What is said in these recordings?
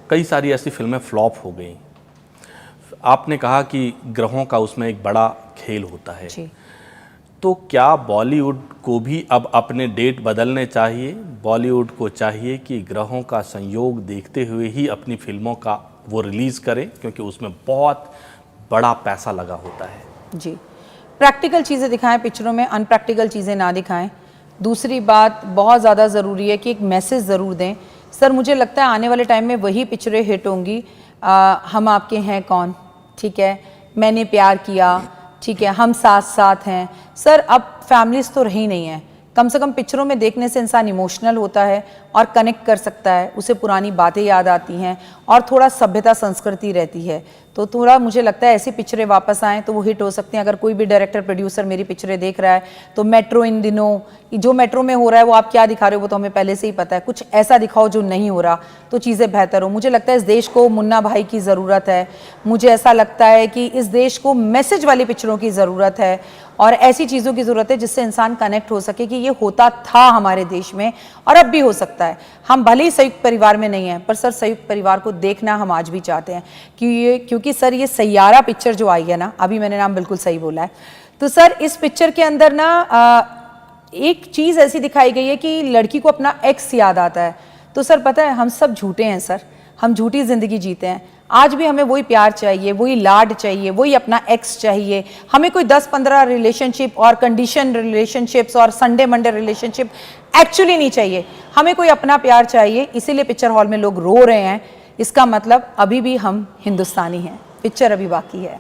कई सारी ऐसी फिल्में फ्लॉप हो गई। आपने कहा कि ग्रहों का उसमें एक बड़ा खेल होता है जी। तो क्या बॉलीवुड को भी अब अपने डेट बदलने चाहिए? बॉलीवुड को चाहिए कि ग्रहों का संयोग देखते हुए ही अपनी फिल्मों का वो रिलीज़ करें, क्योंकि उसमें बहुत बड़ा पैसा लगा होता है। जी, प्रैक्टिकल चीज़ें दिखाएं पिक्चरों में, अनप्रैक्टिकल चीज़ें ना दिखाएं। दूसरी बात बहुत ज़्यादा ज़रूरी है कि एक मैसेज ज़रूर दें। सर मुझे लगता है आने वाले टाइम में वही पिक्चरें हिट होंगी। हम आपके हैं कौन, ठीक है, मैंने प्यार किया, ठीक है, हम साथ साथ हैं। सर अब फैमिलीज तो रही नहीं है, कम से कम पिक्चरों में देखने से इंसान इमोशनल होता है और कनेक्ट कर सकता है, उसे पुरानी बातें याद आती हैं और थोड़ा सभ्यता संस्कृति रहती है। तो थोड़ा मुझे लगता है ऐसी पिक्चरें वापस आएँ तो वो हिट हो सकती हैं। अगर कोई भी डायरेक्टर प्रोड्यूसर मेरी पिक्चरें देख रहा है तो मेट्रो इन दिनों जो मेट्रो में हो रहा है वो आप क्या दिखा रहे हो वो तो हमें पहले से ही पता है, कुछ ऐसा दिखाओ जो नहीं हो रहा तो चीज़ें बेहतर हो। मुझे लगता है इस देश को मुन्ना भाई की ज़रूरत है, मुझे ऐसा लगता है कि इस देश को मैसेज वाली पिक्चरों की ज़रूरत है और ऐसी चीज़ों की ज़रूरत है जिससे इंसान कनेक्ट हो सके कि ये होता था हमारे देश में और अब भी हो सकता है। हम भले ही संयुक्त परिवार में नहीं हैं पर सर संयुक्त परिवार को देखना हम आज भी चाहते हैं क्योंकि सर ये सैयारा पिक्चर जो आई है ना, अभी मैंने नाम बिल्कुल सही बोला है, तो सर इस पिक्चर के अंदर ना एक चीज़ ऐसी दिखाई गई है कि लड़की को अपना एक्स याद आता है। तो सर पता है हम सब झूठे हैं सर, हम झूठी ज़िंदगी जीते हैं। आज भी हमें वही प्यार चाहिए, वही लाड चाहिए, वही अपना एक्स चाहिए। हमें कोई 10-15 रिलेशनशिप और कंडीशन रिलेशनशिप्स और संडे मंडे रिलेशनशिप एक्चुअली नहीं चाहिए। हमें कोई अपना प्यार चाहिए, इसीलिए पिक्चर हॉल में लोग रो रहे हैं। इसका मतलब अभी भी हम हिंदुस्तानी हैं, पिक्चर अभी बाकी है।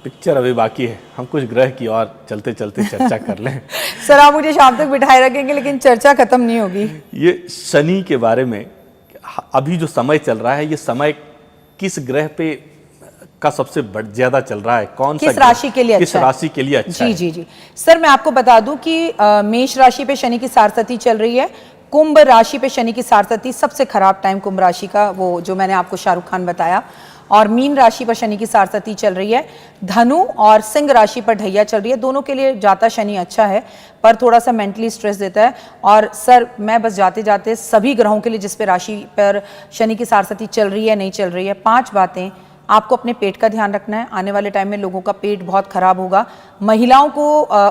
पिक्चर अभी बाकी है। हम कुछ ग्रह की और चलते चलते चर्चा कर लें। सर आप मुझे शाम तक बिठाए रखेंगे लेकिन चर्चा खत्म नहीं होगी। ये शनि के बारे में अभी जो समय चल रहा है, ये समय किस ग्रह पे का सबसे ज्यादा चल रहा है? कौन सा किस राशि के लिए अच्छा है? किस राशि के लिए अच्छा है? जी सर मैं आपको बता दूं कि मेष राशि पे शनि की सारसती चल रही है। कुंभ राशि पे शनि की सारसती, सबसे खराब टाइम कुंभ राशि का, वो जो मैंने आपको शाहरुख खान बताया। और मीन राशि पर शनि की सारसती चल रही है। धनु और सिंह राशि पर ढैया चल रही है। दोनों के लिए जाता शनि अच्छा है पर थोड़ा सा मेंटली स्ट्रेस देता है। और सर मैं बस जाते जाते सभी ग्रहों के लिए जिस पे राशि पर शनि की सारसती चल रही है नहीं चल रही है, 5 बातें आपको अपने पेट का ध्यान रखना है। आने वाले टाइम में लोगों का पेट बहुत खराब होगा। महिलाओं को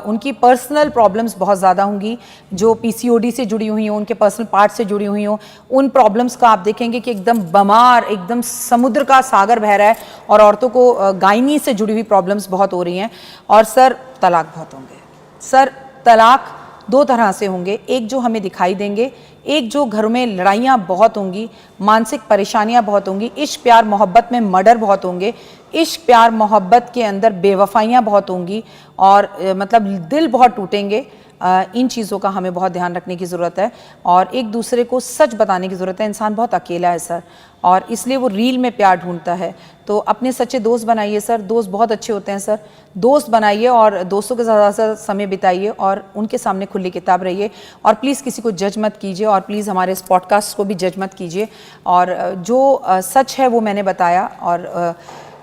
उनकी पर्सनल प्रॉब्लम्स बहुत ज़्यादा होंगी, जो पीसीओडी से जुड़ी हुई हों, उनके पर्सनल पार्ट से जुड़ी हुई हों, उन प्रॉब्लम्स का आप देखेंगे कि एकदम बमार, एकदम समुद्र का सागर बह रहा है। और औरतों को गायनी से जुड़ी हुई प्रॉब्लम्स बहुत हो रही हैं। और सर तलाक बहुत होंगे। सर तलाक 2 तरह से होंगे, एक जो हमें दिखाई देंगे, एक जो घर में लड़ाइयाँ बहुत होंगी, मानसिक परेशानियाँ बहुत होंगी, इश्क प्यार मोहब्बत में मर्डर बहुत होंगे, इश्क प्यार मोहब्बत के अंदर बेवफाइयाँ बहुत होंगी और मतलब दिल बहुत टूटेंगे। इन चीज़ों का हमें बहुत ध्यान रखने की ज़रूरत है और एक दूसरे को सच बताने की ज़रूरत है। इंसान बहुत अकेला है सर और इसलिए वो रील में प्यार ढूंढता है। तो अपने सच्चे दोस्त बनाइए सर, दोस्त बहुत अच्छे होते हैं सर, दोस्त बनाइए और दोस्तों के साथ ज़्यादा समय बिताइए और उनके सामने खुली किताब रहिए। और प्लीज़ किसी को जज मत कीजिए और प्लीज़ हमारे इस पॉडकास्ट को भी जज मत कीजिए। और जो सच है वो मैंने बताया। और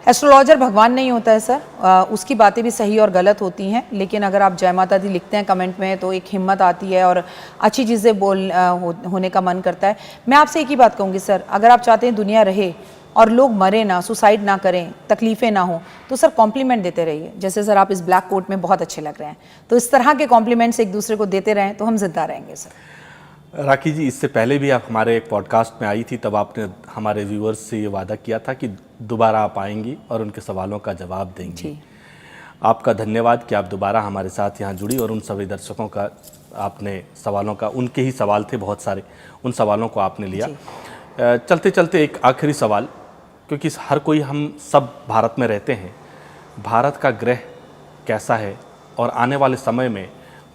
एस्ट्रोलॉजर भगवान नहीं होता है सर, उसकी बातें भी सही और गलत होती हैं, लेकिन अगर आप जय माता दी लिखते हैं कमेंट में तो एक हिम्मत आती है और अच्छी चीज़ें होने का मन करता है। मैं आपसे एक ही बात कहूँगी सर, अगर आप चाहते हैं दुनिया रहे और लोग मरे ना, सुसाइड ना करें, तकलीफ़ें ना हो, तो सर कॉम्प्लीमेंट देते रहिए। जैसे सर आप इस ब्लैक कोट में बहुत अच्छे लग रहे हैं, तो इस तरह के कॉम्प्लीमेंट्स एक दूसरे को देते रहें तो हम जिंदा रहेंगे सर। राखी जी, इससे पहले भी आप हमारे एक पॉडकास्ट में आई थी, तब आपने हमारे व्यूअर्स से ये वादा किया था कि दोबारा आप आएंगी और उनके सवालों का जवाब देंगी। आपका धन्यवाद कि आप दोबारा हमारे साथ यहाँ जुड़ी और उन सभी दर्शकों का आपने सवालों का, उनके ही सवाल थे बहुत सारे, उन सवालों को आपने लिया। चलते चलते एक आखिरी सवाल, क्योंकि हर कोई, हम सब भारत में रहते हैं, भारत का ग्रह कैसा है और आने वाले समय में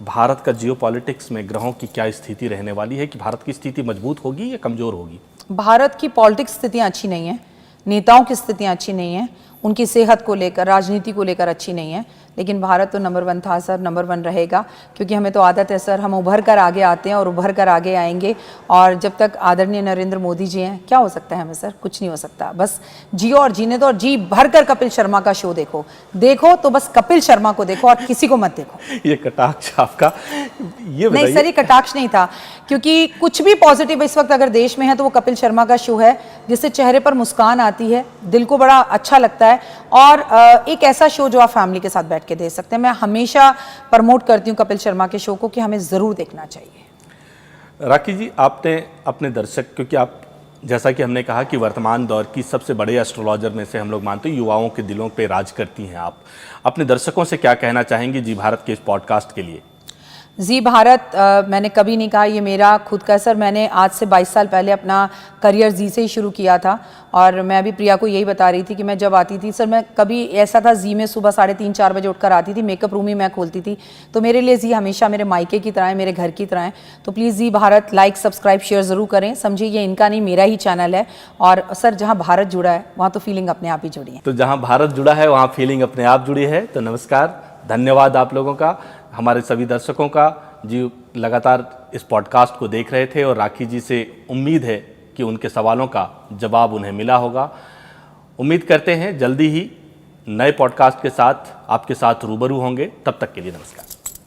भारत का जियोपॉलिटिक्स में ग्रहों की क्या स्थिति रहने वाली है? कि भारत की स्थिति मजबूत होगी या कमज़ोर होगी? भारत की पॉलिटिक्स स्थितियाँ अच्छी नहीं हैं, नेताओं की स्थितियाँ अच्छी नहीं हैं, उनकी सेहत को लेकर, राजनीति को लेकर अच्छी नहीं है। लेकिन भारत तो नंबर 1 था सर, नंबर 1 रहेगा, क्योंकि हमें तो आदत है सर, हम उभर कर आगे आते हैं और उभर कर आगे आएंगे। और जब तक आदरणीय नरेंद्र मोदी जी हैं, क्या हो सकता है हमें सर? कुछ नहीं हो सकता। बस जियो और जीने दो, और जी भर कर कपिल शर्मा का शो देखो तो बस कपिल शर्मा को देखो और किसी को मत देखो। ये कटाक्ष आपका, ये नहीं सर, ये कटाक्ष नहीं था, क्योंकि कुछ भी पॉजिटिव इस वक्त अगर देश में है तो वो कपिल शर्मा का शो है, जिससे चेहरे पर मुस्कान आती है, दिल को बड़ा अच्छा लगता है, और एक ऐसा शो जो आप फैमिली के साथ बैठ के देख सकते हैं। मैं हमेशा प्रमोट करती हूँ कपिल शर्मा के शो को कि हमें ज़रूर देखना चाहिए। राखी जी, आपने अपने दर्शक, क्योंकि आप, जैसा कि हमने कहा कि वर्तमान दौर की सबसे बड़े एस्ट्रोलॉजर में से हम लोग मानते हैं, युवाओं के दिलों पे राज करती हैं आप, अपने दर्शकों से क्या कहना चाहेंगी जी भारत के इस पॉडकास्ट के लिए? जी भारत, मैंने कभी नहीं कहा ये मेरा खुद का सर, मैंने आज से 22 साल पहले अपना करियर जी से ही शुरू किया था। और मैं अभी प्रिया को यही बता रही थी कि मैं जब आती थी सर, मैं कभी ऐसा था जी में सुबह 3:30-4 बजे उठकर आती थी, मेकअप रूम ही मैं खोलती थी, तो मेरे लिए जी हमेशा मेरे मायके की तरह है, मेरे घर की तरह है। तो प्लीज़ जी भारत लाइक सब्सक्राइब शेयर ज़रूर करें, समझिए ये इनका नहीं मेरा ही चैनल है। और सर जहाँ भारत जुड़ा है वहाँ तो फीलिंग अपने आप ही जुड़ी है। तो जहाँ भारत जुड़ा है वहाँ फीलिंग अपने आप जुड़ी है। तो नमस्कार, धन्यवाद आप लोगों का, हमारे सभी दर्शकों का जी लगातार इस पॉडकास्ट को देख रहे थे। और राखी जी से उम्मीद है कि उनके सवालों का जवाब उन्हें मिला होगा। उम्मीद करते हैं जल्दी ही नए पॉडकास्ट के साथ आपके साथ रूबरू होंगे। तब तक के लिए नमस्कार।